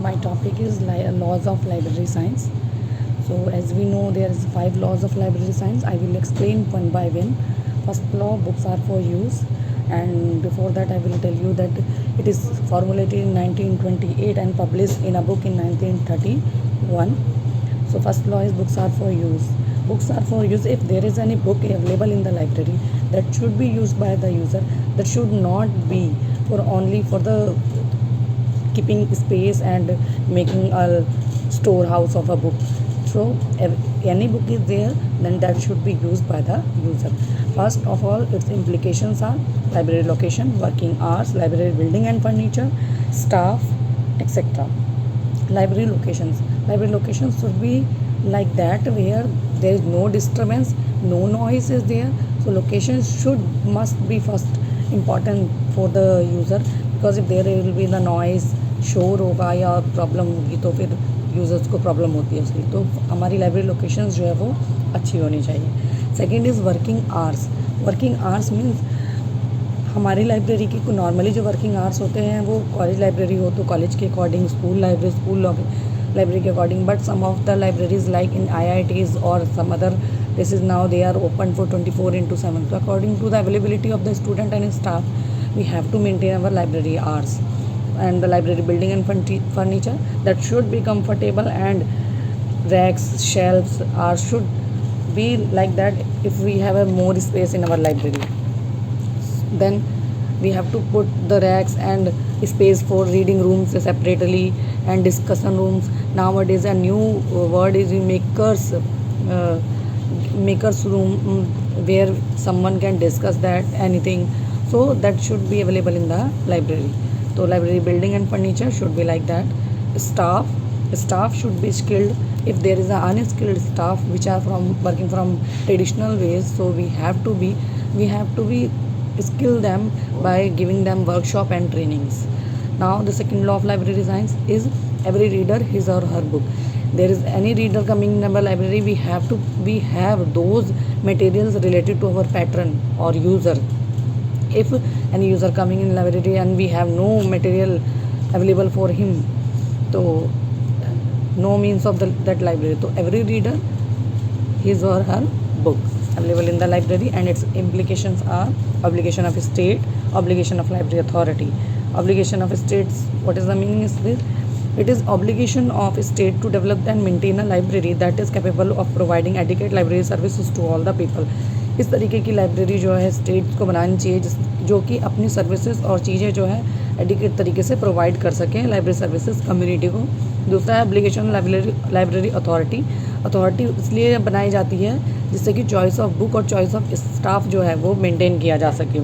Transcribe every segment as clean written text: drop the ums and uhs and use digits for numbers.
my topic is laws of library science. So as we know, there is 5 laws of library science. I will explain one by one. First law: books are for use. And before that, I will tell you that it is formulated in 1928 and published in a book in 1931. So first law is books are for use. Books are for use. If there is any book available in the library that should be used by the user, that should not be for only for the keeping space and making a storehouse of a book. So any book is there, then that should be used by the user. First of all, its implications are library location, working hours, library building and furniture, staff, etc. Library locations should be like that where there is no disturbance, no noise is there. So locations must be first important for the user, because if there will be the noise, शोर होगा या problem होगी तो फिर users को problem होती है उसकी. तो हमारी लाइब्रेरी लोकेशंस जो है वो अच्छी होनी चाहिए. Second is working hours. Working hours means हमारी लाइब्रेरी की नॉर्मली जो वर्किंग आवर्स होते हैं वो कॉलेज लाइब्रेरी हो तो कॉलेज के अकॉर्डिंग, स्कूल लाइब्रेरी के according, but some of the libraries like in IITs और some other places now they are open for 24/7. So according to the availability of the student and staff, we have to maintain our library hours. And the library building and furniture, that should be comfortable, and racks, shelves should be like that. If we have a more space in our library, then we have to put the racks and space for reading rooms separately and discussion rooms. Nowadays a new word is makers room, where someone can discuss that anything. So that should be available in the library. So library building and furniture should be like that. Staff should be skilled. If there is an unskilled staff which are working from traditional ways, so we have to be skill them by giving them workshop and trainings. Now the second law of library science is every reader his or her book. There is any reader coming in our library, we have those materials related to our patron or user. If any user coming in library and we have no material available for him, so no means of that library. So every reader his or her book available in the library, and its implications are obligation of state, obligation of library authority. Obligation of states, what is the meaning is this? It is obligation of state to develop and maintain a library that is capable of providing adequate library services to all the people. इस तरीके की library जो है state को बनानी चाहिए जो कि अपनी सर्विसेज और चीज़ें जो है एडिक्वेट तरीके से प्रोवाइड कर सकें लाइब्रेरी सर्विसेज कम्युनिटी को. दूसरा है एप्लीकेशन लाइब्रेरी अथॉरिटी इसलिए बनाई जाती है जिससे कि चॉइस ऑफ बुक और चॉइस ऑफ स्टाफ जो है वो मेंटेन किया जा सके.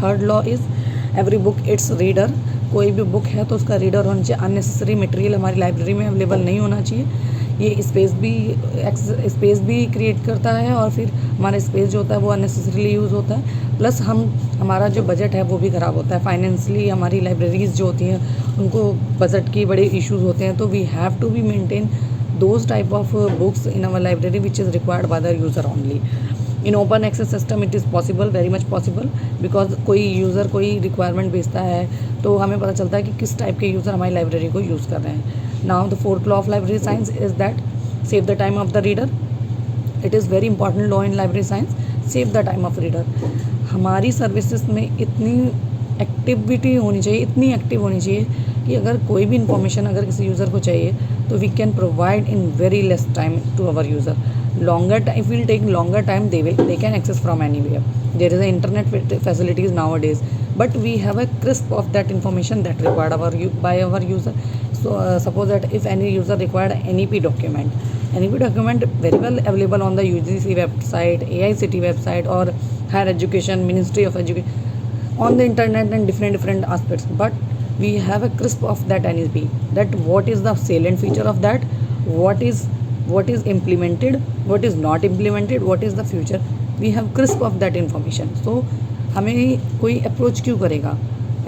Third law is every book it's reader. कोई भी बुक है तो उसका रीडर होना चाहिए. अननेसेसरी मटेरियल हमारी लाइब्रेरी में अवेलेबल नहीं होना चाहिए. ये स्पेस भी क्रिएट करता है और फिर हमारा स्पेस जो होता है वो अननेसेसरीली यूज़ होता है. प्लस हमारा जो बजट है वो भी ख़राब होता है. फाइनेंशियली हमारी लाइब्रेरीज जो होती हैं उनको बजट की बड़े इश्यूज़ होते हैं. तो we have to be maintain those type of books in our library which is required by the user only. In open access system it is possible, very much possible, because कोई user कोई requirement भेजता है तो हमें पता चलता है कि किस टाइप के यूज़र हमारी लाइब्रेरी को यूज़ कर रहे हैं. Now the fourth law of library science is that save the time of the reader. It is very important law in library science. Save the time of reader. हमारी services में इतनी activity होनी चाहिए, इतनी active होनी चाहिए कि अगर कोई भी इंफॉर्मेशन अगर किसी यूज़र को चाहिए तो we can provide in very less time to our user. Longer time, if we'll take longer time, they can access from anywhere. There is a internet facilities nowadays, but we have a crisp of that information that required by our user. So suppose that if any user required NEP document very well available on the UGC website, AICT website, or higher education, Ministry of Education, on the internet and different aspects. But we have a crisp of that NEP, that what is the salient feature of that, what is implemented, what is not implemented, what is the future. We have crisp of that information. So हमें कोई approach क्यों करेगा?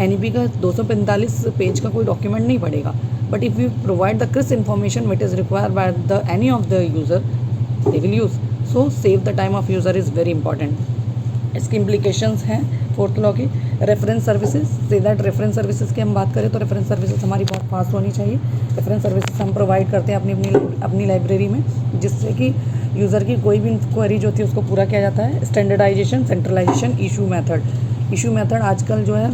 NEP का 245 page का कोई document नहीं पड़ेगा. But if you provide the crisp information which is required by the any of the user, they will use. So save the time of user is very important. इसकी implications हैं fourth law की। Reference services, say that reference services की हम बात करें तो reference services हमारी बहुत फास्ट होनी चाहिए। रेफरेंस सर्विसेज हम प्रोवाइड करते हैं अपनी लाइब्रेरी में, जिससे कि यूज़र की कोई भी क्वेरी जो होती है उसको पूरा किया जाता है। स्टैंडर्डाइजेशन, सेंट्रलाइजेशन, इशू मेथड आजकल जो है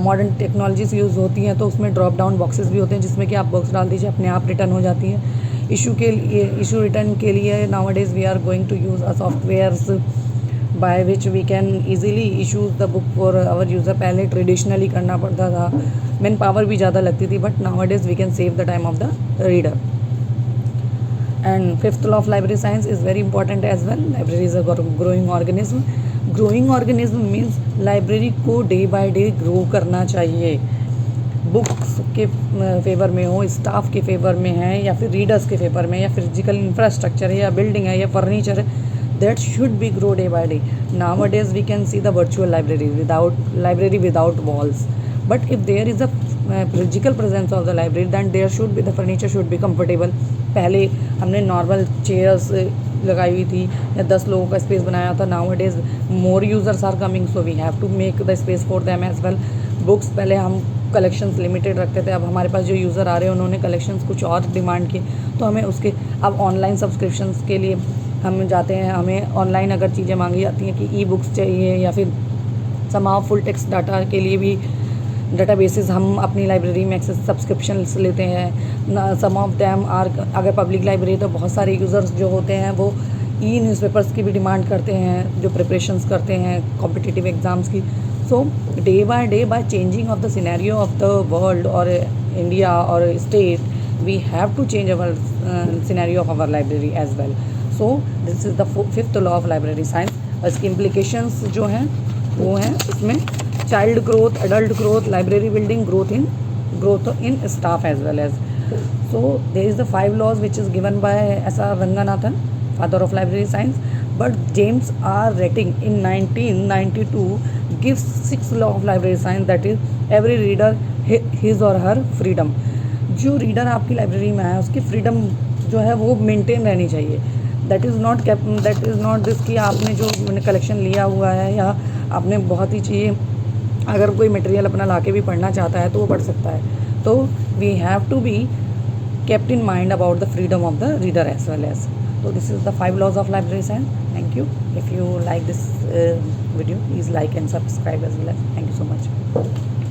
मॉडर्न टेक्नोलॉजीज यूज़ होती हैं, तो उसमें ड्रॉप डाउन बॉक्सेस भी होते हैं जिसमें कि आप बॉक्स डाल दीजिए, अपने आप रिटर्न हो जाती है। इशू रिटर्न के लिए nowadays we are going to use a softwares by which we can easily issues the book for our user. पहले ट्रेडिशनली करना पड़ता था, मैन पावर भी ज़्यादा लगती थी, but nowadays we can save the time of the reader. And fifth law of library science is very important as well. Library is a growing organism. Growing organism means library को day by day grow करना चाहिए। Books के favour में हो, staff के favour में है, या फिर रीडर्स के फेवर में, या फिजिकल इंफ्रास्ट्रक्चर है, या बिल्डिंग है, या फर्नीचर है, that should be grow day by day. Nowadays we can see the virtual library without walls, but if there is a physical presence of the library then there should be the furniture should be comfortable. पहले हमने normal chairs लगाई हुई थी या 10 लोगों का space बनाया था। Nowadays more users are coming, so we have to make the space for them as well. Books पहले हम कलेक्शंस लिमिटेड रखते थे, अब हमारे पास जो यूज़र आ रहे हैं उन्होंने कलेक्शंस कुछ और डिमांड किए, तो हमें उसके अब ऑनलाइन सब्सक्रिप्शंस के लिए हम जाते हैं। हमें ऑनलाइन अगर चीज़ें मांगी जाती हैं कि ई बुक्स चाहिए, या फिर समाव फुल टेक्स्ट डाटा के लिए भी डेटाबेसेस हम अपनी लाइब्रेरी में एक्सेस सब्सक्रिप्शंस लेते हैं। सम ऑफ दैम आर, अगर पब्लिक लाइब्रेरी तो बहुत सारे यूज़र्स जो होते हैं वो ई न्यूज़पेपर्स की भी डिमांड करते हैं, जो प्रिपरेशंस करते हैं कॉम्पिटिटिव एग्ज़ाम्स की। So day by day, by changing of the scenario of the world और इंडिया और state, we have to change our scenario of our library as well. So this is the fifth law of library science. और इसकी implications जो हैं वो हैं इसमें child growth, adult growth, library building, growth in staff as well as. So there is the 5 laws which is given by S.R. Ranganathan, father of library science, but James R. Rating in 1992 gives 6 law of library science, that is every reader his or her freedom. जो reader आपकी library में है उसकी freedom जो है वो maintain रहनी चाहिए। दैट इज़ नॉट दिस कि आपने जो कलेक्शन लिया हुआ है या आपने बहुत ही चाहिए, अगर कोई मटेरियल अपना ला के भी पढ़ना चाहता है तो वो पढ़ सकता है। तो we have to be kept in mind about the freedom of the reader as well as. So this is the 5 laws of library science. Thank you. If you like this video, please like and subscribe as well as. Thank you so much.